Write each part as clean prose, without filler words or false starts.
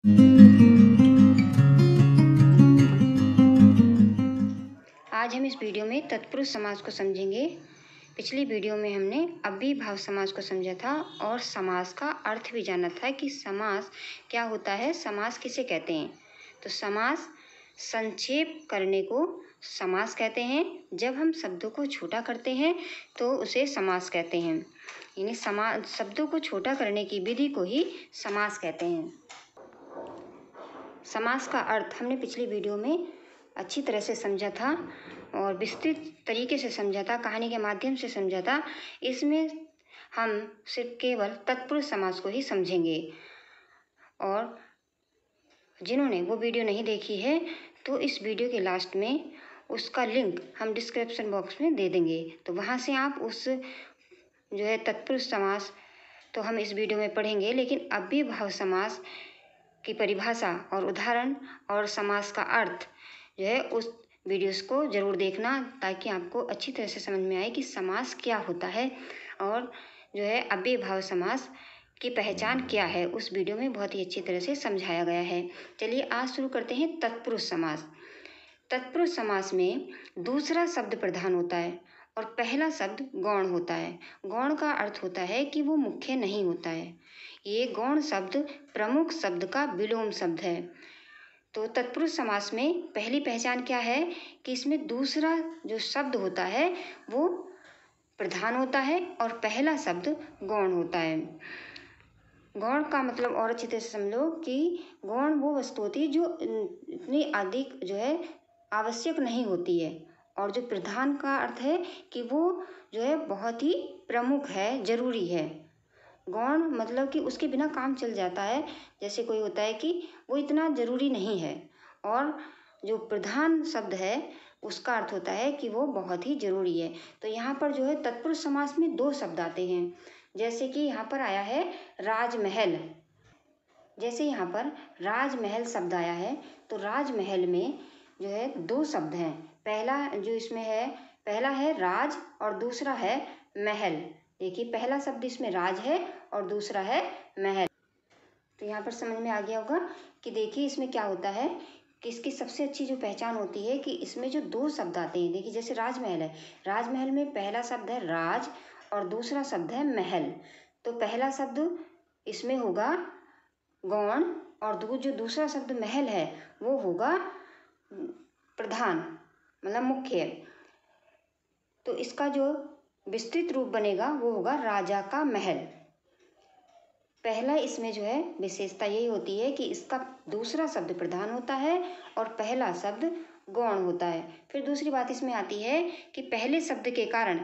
आज हम इस वीडियो में तत्पुरुष समास को समझेंगे। पिछली वीडियो में हमने अव्ययीभाव समास को समझा था और समास का अर्थ भी जाना था कि समास क्या होता है, समास किसे कहते हैं। तो समास संक्षेप करने को समास कहते हैं। जब हम शब्दों को छोटा करते हैं तो उसे समास कहते हैं। यानी शब्दों को छोटा करने की विधि को ही समास कहते हैं। समास का अर्थ हमने पिछली वीडियो में अच्छी तरह से समझा था और विस्तृत तरीके से समझा था, कहानी के माध्यम से समझा था। इसमें हम सिर्फ केवल तत्पुरुष समास को ही समझेंगे और जिन्होंने वो वीडियो नहीं देखी है तो इस वीडियो के लास्ट में उसका लिंक हम डिस्क्रिप्शन बॉक्स में दे देंगे, तो वहाँ से आप उस जो है तत्पुरुष समास तो हम इस वीडियो में पढ़ेंगे, लेकिन अव्ययीभाव समास की परिभाषा और उदाहरण और समास का अर्थ जो है उस वीडियोस को ज़रूर देखना, ताकि आपको अच्छी तरह से समझ में आए कि समास क्या होता है और जो है अव्ययीभाव समास की पहचान क्या है। उस वीडियो में बहुत ही अच्छी तरह से समझाया गया है। चलिए आज शुरू करते हैं तत्पुरुष समास। तत्पुरुष समास में दूसरा शब्द प्रधान होता है और पहला शब्द गौण होता है। गौण का अर्थ होता है कि वो मुख्य नहीं होता है। ये गौण शब्द प्रमुख शब्द का विलोम शब्द है। तो तत्पुरुष समास में पहली पहचान क्या है कि इसमें दूसरा जो शब्द होता है वो प्रधान होता है और पहला शब्द गौण होता है। गौण का मतलब और अच्छी तरह से समझो कि गौण वो वस्तु होती है जो इतनी अधिक जो है आवश्यक नहीं होती है, और जो प्रधान का अर्थ है कि वो जो है बहुत ही प्रमुख है, जरूरी है। गौण मतलब कि उसके बिना काम चल जाता है, जैसे कोई होता है कि वो इतना जरूरी नहीं है, और जो प्रधान शब्द है उसका अर्थ होता है कि वो बहुत ही जरूरी है। तो यहाँ पर जो है तत्पुरुष समास में दो शब्द आते हैं, जैसे कि यहाँ पर आया है राजमहल। जैसे यहाँ पर राजमहल शब्द आया है तो राजमहल में जो है दो शब्द हैं। पहला जो इसमें है, पहला है राज और दूसरा है महल। देखिए पहला शब्द इसमें राज है और दूसरा है महल। तो यहाँ पर समझ में आ गया होगा कि देखिए इसमें क्या होता है कि इसकी सबसे अच्छी जो पहचान होती है कि इसमें जो दो शब्द आते हैं। देखिए जैसे राजमहल है, राजमहल में पहला शब्द है राज और दूसरा शब्द है महल। तो पहला शब्द इसमें होगा गौण और जो दूसरा शब्द महल है वो होगा प्रधान, मतलब मुख्य। तो इसका जो विस्तृत रूप बनेगा वो होगा राजा का महल। पहला इसमें जो है विशेषता यही होती है कि इसका दूसरा शब्द प्रधान होता है और पहला शब्द गौण होता है। फिर दूसरी बात इसमें आती है कि पहले शब्द के कारण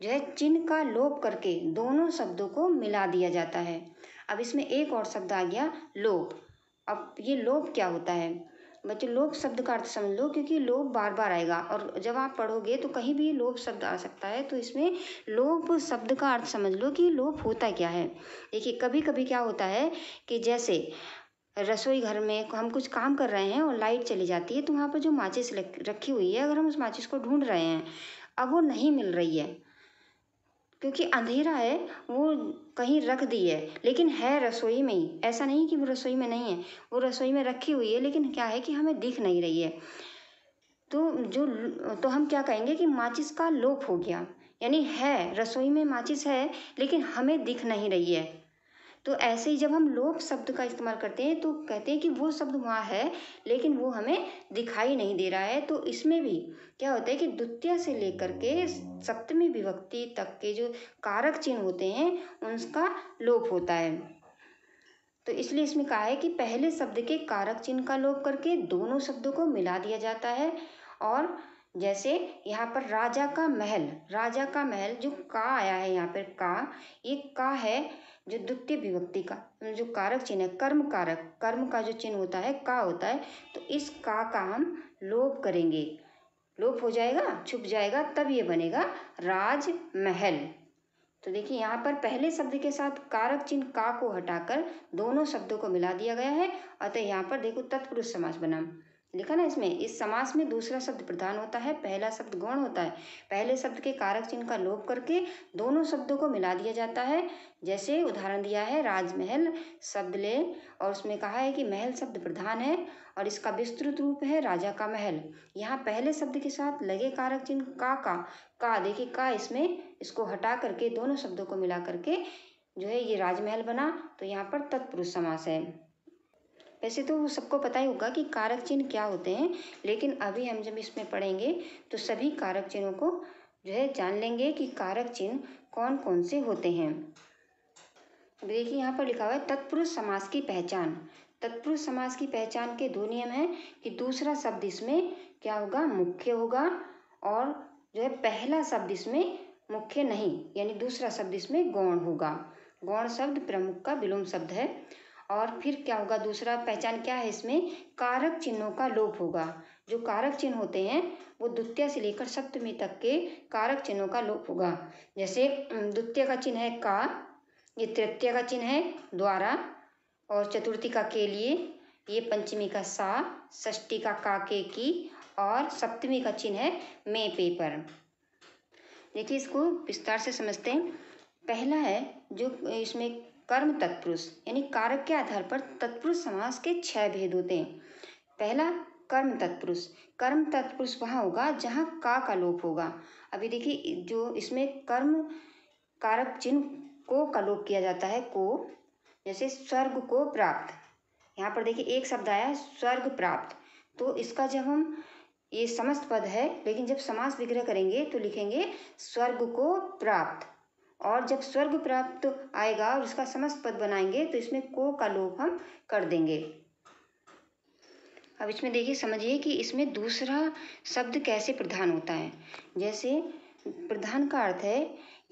जो है चिन्ह का लोप करके दोनों शब्दों को मिला दिया जाता है। अब इसमें एक और शब्द आ गया लोप। अब ये लोप क्या होता है बच्चों? लोप शब्द का अर्थ समझ लो, क्योंकि लोप बार बार आएगा और जब आप पढ़ोगे तो कहीं भी लोप शब्द आ सकता है। तो इसमें लोप शब्द का अर्थ समझ लो कि लोप होता क्या है। देखिए कभी कभी क्या होता है कि जैसे रसोई घर में हम कुछ काम कर रहे हैं और लाइट चली जाती है, तो वहाँ पर जो माचिस रखी हुई है, अगर हम उस माचिस को ढूंढ रहे हैं, अब वो नहीं मिल रही है क्योंकि अंधेरा है, वो कहीं रख दी है, लेकिन है रसोई में ही। ऐसा नहीं कि वो रसोई में नहीं है, वो रसोई में रखी हुई है, लेकिन क्या है कि हमें दिख नहीं रही है। तो हम क्या कहेंगे कि माचिस का लोप हो गया। यानी है रसोई में माचिस है लेकिन हमें दिख नहीं रही है। तो ऐसे ही जब हम लोप शब्द का इस्तेमाल करते हैं तो कहते हैं कि वो शब्द वहाँ है लेकिन वो हमें दिखाई नहीं दे रहा है। तो इसमें भी क्या होता है कि द्वितीय से लेकर के सप्तमी विभक्ति तक के जो कारक चिन्ह होते हैं उनका लोप होता है। तो इसलिए इसमें कहा है कि पहले शब्द के कारक चिन्ह का लोप करके दोनों शब्दों को मिला दिया जाता है। और जैसे यहाँ पर राजा का महल, राजा का महल जो का आया है यहाँ पर का, ये का है जो द्वितीय विभक्ति का जो कारक चिन्ह है, कर्म कारक, कर्म का जो चिन्ह होता है का होता है। तो इस का हम लोप करेंगे, लोप हो जाएगा, छुप जाएगा, तब ये बनेगा राजमहल। तो देखिए यहाँ पर पहले शब्द के साथ कारक चिन्ह का को हटाकर दोनों शब्दों को मिला दिया गया है, अतः यहाँ पर देखो तत्पुरुष समास बना। लिखा ना इसमें, इस समास में दूसरा शब्द प्रधान होता है, पहला शब्द गौण होता है। पहले शब्द के कारक चिन्ह का लोप करके दोनों शब्दों को मिला दिया जाता है। जैसे उदाहरण दिया है, राजमहल शब्द ले और उसमें कहा है कि महल शब्द प्रधान है और इसका विस्तृत रूप है राजा का महल। यहाँ पहले शब्द के साथ लगे कारक चिन्ह का देखिए, का इसमें इसको हटा करके दोनों शब्दों को मिला करके जो है ये राजमहल बना। तो यहाँ पर तत्पुरुष समास है। वैसे तो सबको पता ही होगा कि कारक चिन्ह क्या होते हैं, लेकिन अभी हम जब इसमें पढ़ेंगे तो सभी कारक चिन्हों को जो है जान लेंगे कि कारक चिन्ह कौन कौन से होते हैं। देखिए यहाँ पर लिखा हुआ है तत्पुरुष समास की पहचान। तत्पुरुष समास की पहचान के दो नियम हैं कि दूसरा शब्द इसमें क्या होगा, मुख्य होगा, और जो है पहला शब्द इसमें मुख्य नहीं, यानी दूसरा शब्द इसमें गौण होगा। गौण शब्द प्रमुख का विलोम शब्द है। और फिर क्या होगा, दूसरा पहचान क्या है इसमें, कारक चिन्हों का लोप होगा। जो कारक चिन्ह होते हैं वो द्वितीय से लेकर सप्तमी तक के कारक चिन्हों का लोप होगा। जैसे द्वितीय का चिन्ह है का, ये तृतीय का चिन्ह है द्वारा, और चतुर्थी का के लिए, ये पंचमी का सा, षष्ठी का के की, और सप्तमी का चिन्ह है में पे पर। देखिए इसको विस्तार से समझते हैं। पहला है जो इसमें कर्म तत्पुरुष, यानी कारक के आधार पर तत्पुरुष समास के 6 भेद होते हैं। पहला कर्म तत्पुरुष। कर्म तत्पुरुष वहाँ होगा जहाँ का लोप होगा। अभी देखिए जो इसमें कर्म कारक चिन्ह को का लोप किया जाता है को, जैसे स्वर्ग को प्राप्त। यहाँ पर देखिए एक शब्द आया स्वर्ग प्राप्त, तो इसका जब हम ये समस्त पद है, लेकिन जब समास विग्रह करेंगे तो लिखेंगे स्वर्ग को प्राप्त, और जब स्वर्ग प्राप्त आएगा और इसका समस्त पद बनाएंगे तो इसमें को का लोप हम कर देंगे। अब इसमें देखिए समझिए कि इसमें दूसरा शब्द कैसे प्रधान होता है। जैसे प्रधान का अर्थ है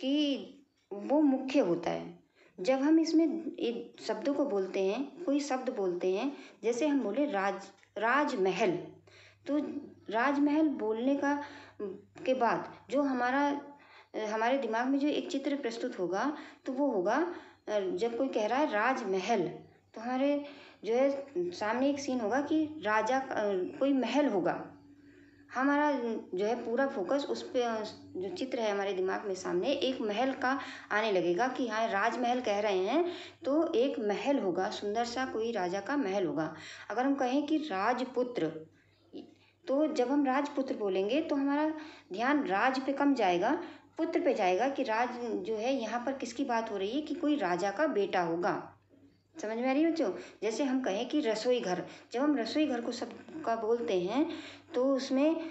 कि वो मुख्य होता है। जब हम इसमें एक शब्दों को बोलते हैं, कोई शब्द बोलते हैं, जैसे हम बोले राजमहल, तो राजमहल बोलने का के बाद जो हमारे दिमाग में जो एक चित्र प्रस्तुत होगा तो वो होगा, जब कोई कह रहा है राजमहल तो हमारे जो है सामने एक सीन होगा कि राजा कोई महल होगा। हमारा जो है पूरा फोकस उस पे, जो चित्र है हमारे दिमाग में सामने एक महल का आने लगेगा कि हाँ राजमहल कह रहे हैं तो एक महल होगा, सुंदर सा कोई राजा का महल होगा। अगर हम कहें कि राजपुत्र, तो जब हम राजपुत्र बोलेंगे तो हमारा ध्यान राज पे कम जाएगा, पुत्र पे जाएगा कि राज जो है यहाँ पर किसकी बात हो रही है, कि कोई राजा का बेटा होगा। समझ में आ रही है बच्चों। जैसे हम कहें कि रसोई घर, जब हम रसोई घर को शब्द का बोलते हैं तो उसमें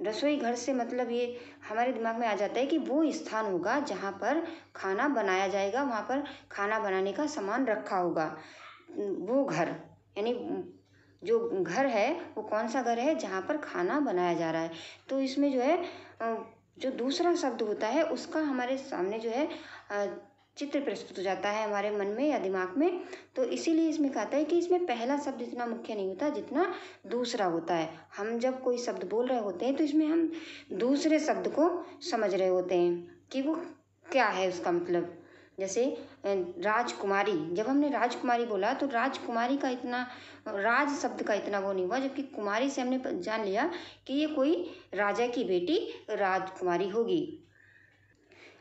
रसोई घर से मतलब ये हमारे दिमाग में आ जाता है कि वो स्थान होगा जहाँ पर खाना बनाया जाएगा, वहाँ पर खाना बनाने का सामान रखा होगा। वो घर यानी जो घर है वो कौन सा घर है, जहाँ पर खाना बनाया जा रहा है। तो इसमें जो है जो दूसरा शब्द होता है उसका हमारे सामने जो है चित्र प्रस्तुत हो जाता है हमारे मन में या दिमाग में। तो इसीलिए इसमें कहता है कि इसमें पहला शब्द इतना मुख्य नहीं होता जितना दूसरा होता है। हम जब कोई शब्द बोल रहे होते हैं तो इसमें हम दूसरे शब्द को समझ रहे होते हैं कि वो क्या है उसका मतलब। जैसे राजकुमारी, जब हमने राजकुमारी बोला तो राजकुमारी का इतना, राज शब्द का इतना वो नहीं हुआ, जबकि कुमारी से हमने जान लिया कि ये कोई राजा की बेटी राजकुमारी होगी।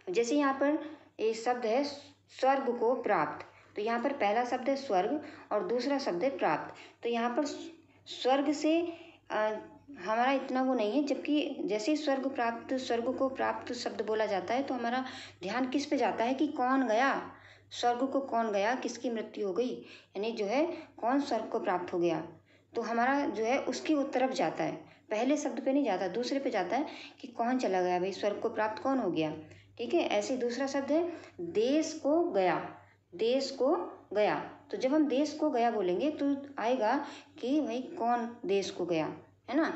जैसे यहाँ पर ये शब्द है स्वर्ग को प्राप्त, तो यहाँ पर पहला शब्द है स्वर्ग और दूसरा शब्द है प्राप्त। तो यहाँ पर स्वर्ग से हमारा इतना वो नहीं है, जबकि जैसे ही स्वर्ग को प्राप्त शब्द बोला जाता है तो हमारा ध्यान किस पे जाता है कि कौन गया, स्वर्ग को कौन गया, किसकी मृत्यु हो गई, यानी जो है कौन स्वर्ग को प्राप्त हो गया। तो हमारा जो है उसकी उस तरफ जाता है, पहले शब्द पे नहीं जाता, दूसरे पे जाता है कि कौन चला गया भाई, स्वर्ग को प्राप्त कौन हो गया। ठीक है। ऐसे दूसरा शब्द है देश को गया, देश को गया। तो जब हम देश को गया बोलेंगे तो आएगा कि भाई कौन देश को गया, है ना।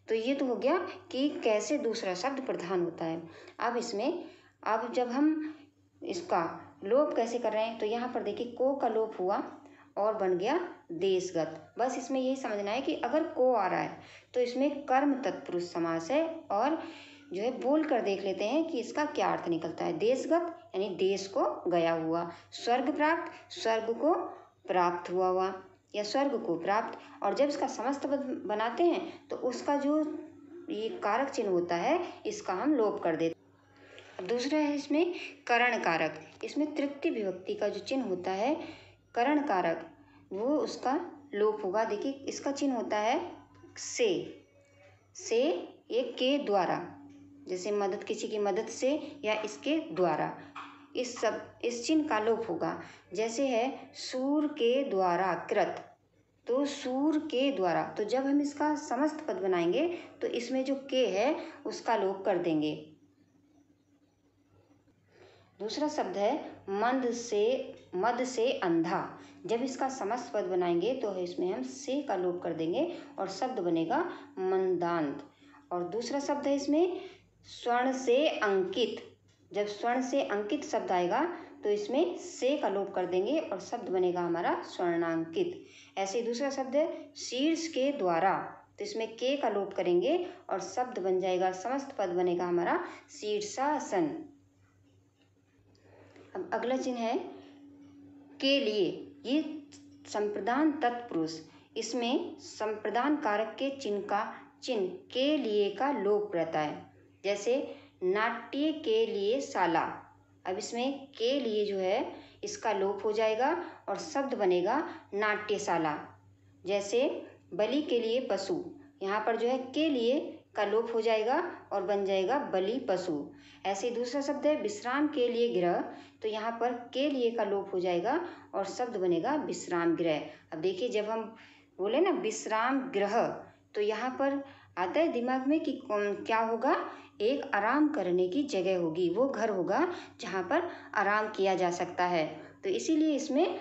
तो ये तो हो गया कि कैसे दूसरा शब्द प्रधान होता है। अब इसमें अब जब हम इसका लोप कैसे कर रहे हैं, तो यहाँ पर देखिए को का लोप हुआ और बन गया देशगत। बस इसमें यही समझना है कि अगर को आ रहा है तो इसमें कर्म तत्पुरुष समास है, और जो है बोल कर देख लेते हैं कि इसका क्या अर्थ निकलता है। देशगत यानी देश को गया हुआ, स्वर्ग प्राप्त स्वर्ग को प्राप्त हुआ। या स्वर्ग को प्राप्त। और जब इसका समस्त पद बनाते हैं तो उसका जो ये कारक चिन्ह होता है इसका हम लोप कर देते हैं। अब दूसरा है इसमें करण कारक। इसमें तृतीय विभक्ति का जो चिन्ह होता है करण कारक वो उसका लोप होगा। देखिए इसका चिन्ह होता है से ये के द्वारा, जैसे मदद, किसी की मदद से या इसके द्वारा, इस चिन्ह का लोप होगा। जैसे है सूर के द्वारा कृत, तो सूर के द्वारा, तो जब हम इसका समस्त पद बनाएंगे तो इसमें जो के है उसका लोप कर देंगे। दूसरा शब्द है मद से अंधा। जब इसका समस्त पद बनाएंगे तो इसमें हम से का लोप कर देंगे और शब्द बनेगा मंदांत। और दूसरा शब्द है इसमें स्वर्ण से अंकित। जब स्वर्ण से अंकित शब्द आएगा तो इसमें से का लोप कर देंगे और शब्द बनेगा हमारा स्वर्णांकित। ऐसे ही दूसरा शब्द है शीर्ष के द्वारा, तो इसमें के का लोप करेंगे और शब्द बन जाएगा, समस्त पद बनेगा हमारा शीर्षासन। अब अगला चिन्ह है के लिए। ये संप्रदान तत्पुरुष, इसमें संप्रदान कारक के चिन्ह के लिए का लोप रहता है। जैसे नाट्य के लिए शाला, अब इसमें के लिए जो है इसका लोप हो जाएगा और शब्द बनेगा नाट्यशाला। जैसे बलि के लिए पशु, यहाँ पर जो है के लिए का लोप हो जाएगा और बन जाएगा बलि पशु। ऐसे दूसरा शब्द है विश्राम के लिए गृह, तो यहाँ पर के लिए का लोप हो जाएगा और शब्द बनेगा विश्राम गृह। अब देखिए जब हम बोले ना विश्राम गृह, तो यहाँ पर आता है दिमाग में कि क्या होगा, एक आराम करने की जगह होगी, वो घर होगा जहाँ पर आराम किया जा सकता है। तो इसीलिए इसमें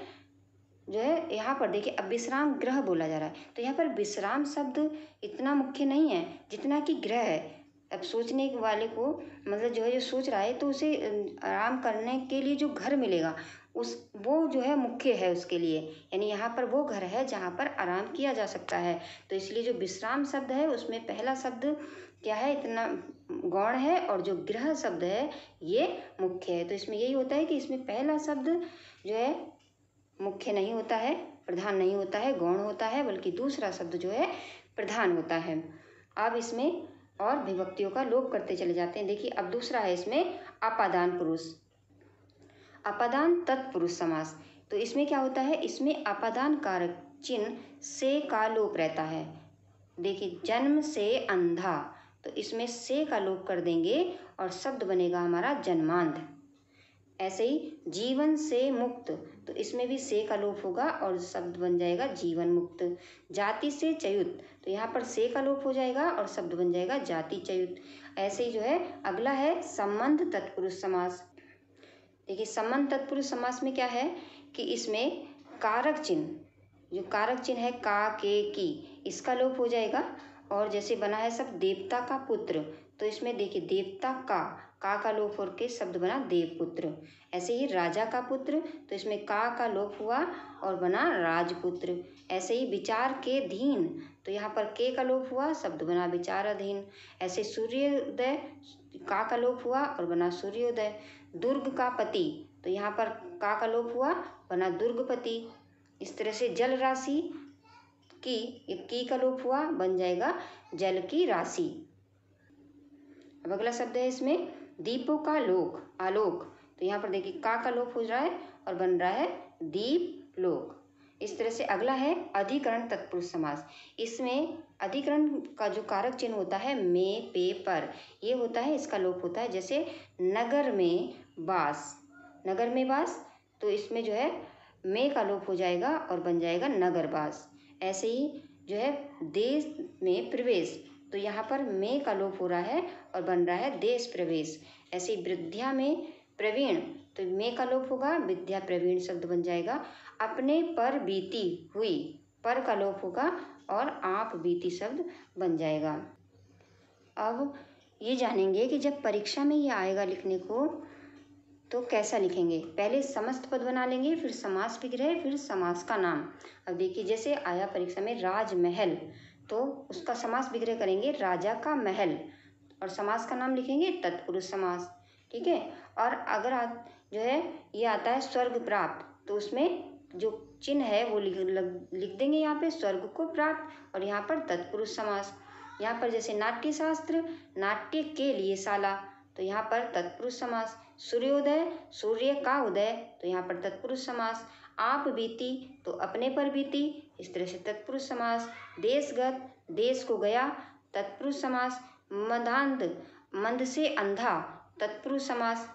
जो है यहाँ पर देखिए अब विश्राम गृह बोला जा रहा है, तो यहाँ पर विश्राम शब्द इतना मुख्य नहीं है जितना कि गृह है। अब सोचने वाले को मतलब जो है जो सोच रहा है तो उसे आराम करने के लिए जो घर मिलेगा वो जो है मुख्य है उसके लिए, यानी यहाँ पर वो घर है जहाँ पर आराम किया जा सकता है। तो इसलिए जो विश्राम शब्द है उसमें पहला शब्द क्या है, इतना गौण है, और जो गृह शब्द है ये मुख्य है। तो इसमें यही होता है कि इसमें पहला शब्द जो है मुख्य नहीं होता है, प्रधान नहीं होता है, गौण होता है, बल्कि दूसरा शब्द जो है प्रधान होता है। अब इसमें और विभक्तियों का लोप करते चले जाते हैं। देखिए अब दूसरा है इसमें अपादान पुरुष, अपादान तत्पुरुष समास। तो इसमें क्या होता है, इसमें अपादान कारक चिन्ह से का लोप रहता है। देखिए जन्म से अंधा, तो इसमें से का लोप कर देंगे और शब्द बनेगा हमारा जन्मांध। ऐसे ही जीवन से मुक्त, तो इसमें भी से का लोप होगा और शब्द बन जाएगा जीवन मुक्त। जाति से च्युत, तो यहाँ पर से का लोप हो जाएगा और शब्द बन जाएगा जाति च्युत। ऐसे ही जो है अगला है संबंध तत्पुरुष समास। देखिए संबंध तत्पुरुष समास में क्या है कि इसमें कारक चिन्ह, जो कारक चिन्ह है का के की, इसका लोप हो जाएगा। और जैसे बना है सब देवता का पुत्र, तो इसमें देखिए देवता का लोप होकर शब्द बना देवपुत्र। ऐसे ही राजा का पुत्र, तो इसमें का लोप हुआ और बना राजपुत्र। ऐसे ही विचार के धीन, तो यहाँ पर के का लोप हुआ, शब्द बना विचाराधीन। ऐसे सूर्योदय, का लोप हुआ और बना सूर्योदय। दुर्ग का पति, तो यहाँ पर का लोप हुआ, बना दुर्गपति। इस तरह से जल राशि की का लोप हुआ, बन जाएगा जल की राशि। अब अगला शब्द है इसमें दीपों का आलोक, तो यहाँ पर देखिए का लोप हो रहा है और बन रहा है दीप लोक। इस तरह से अगला है अधिकरण तत्पुरुष समास। इसमें अधिकरण का जो कारक चिन्ह होता है में पे पर, ये होता है, इसका लोप होता है। जैसे नगर में बास, तो इसमें जो है में का लोप हो जाएगा और बन जाएगा नगरवास। ऐसे ही जो है देश में प्रवेश, तो यहाँ पर में का लोप हो रहा है और बन रहा है देश प्रवेश। ऐसे ही विद्या में प्रवीण, तो में का लोप होगा, विद्या प्रवीण शब्द बन जाएगा। अपने पर बीती हुई, पर का लोप होगा और आप बीती शब्द बन जाएगा। अब ये जानेंगे कि जब परीक्षा में ये आएगा लिखने को तो कैसा लिखेंगे। पहले समस्त पद बना लेंगे, फिर समास विग्रह, फिर समास का नाम। अब देखिए जैसे आया परीक्षा में राजमहल, तो उसका समास विग्रह करेंगे राजा का महल, और समास का नाम लिखेंगे तत्पुरुष समास। ठीक है। और अगर जो है ये आता है स्वर्ग प्राप्त, तो उसमें जो चिन्ह है वो लिख देंगे यहाँ पे, स्वर्ग को प्राप्त। और यहाँ पर तत्पुरुष समास, यहाँ पर जैसे नाट्य शास्त्र, नाट्य के लिए शाला, तो यहाँ पर तत्पुरुष समास। सूर्योदय, सूर्य का उदय, तो यहाँ पर तत्पुरुष समास। आप बीती, तो अपने पर बीती, इस तरह से तत्पुरुष समास। देशगत, देश को गया, तत्पुरुष समास। मदांध, मंद से अंधा, तत्पुरुष समास।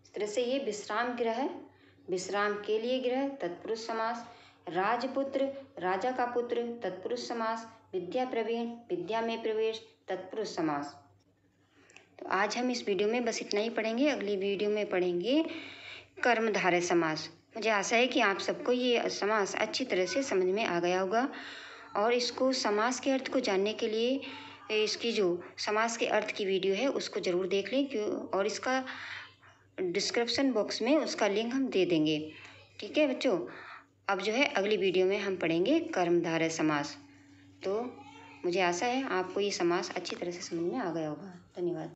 इस तरह से ये विश्राम गृह है, विश्राम के लिए गृह, तत्पुरुष समास। राजपुत्र, राजा का पुत्र, तत्पुरुष समास। विद्या प्रवीण, विद्या में प्रवेश, तत्पुरुष समास। तो आज हम इस वीडियो में बस इतना ही पढ़ेंगे। अगली वीडियो में पढ़ेंगे कर्मधारय समास। मुझे आशा है कि आप सबको ये समास अच्छी तरह से समझ में आ गया होगा, और इसको समास के अर्थ को जानने के लिए इसकी जो समास के अर्थ की वीडियो है उसको ज़रूर देख लें, क्यों, और इसका डिस्क्रिप्शन बॉक्स में उसका लिंक हम दे देंगे। ठीक है बच्चों, अब जो है अगली वीडियो में हम पढ़ेंगे कर्मधारय समास। तो मुझे आशा है आपको ये समास अच्छी तरह से समझ में आ गया होगा। धन्यवाद।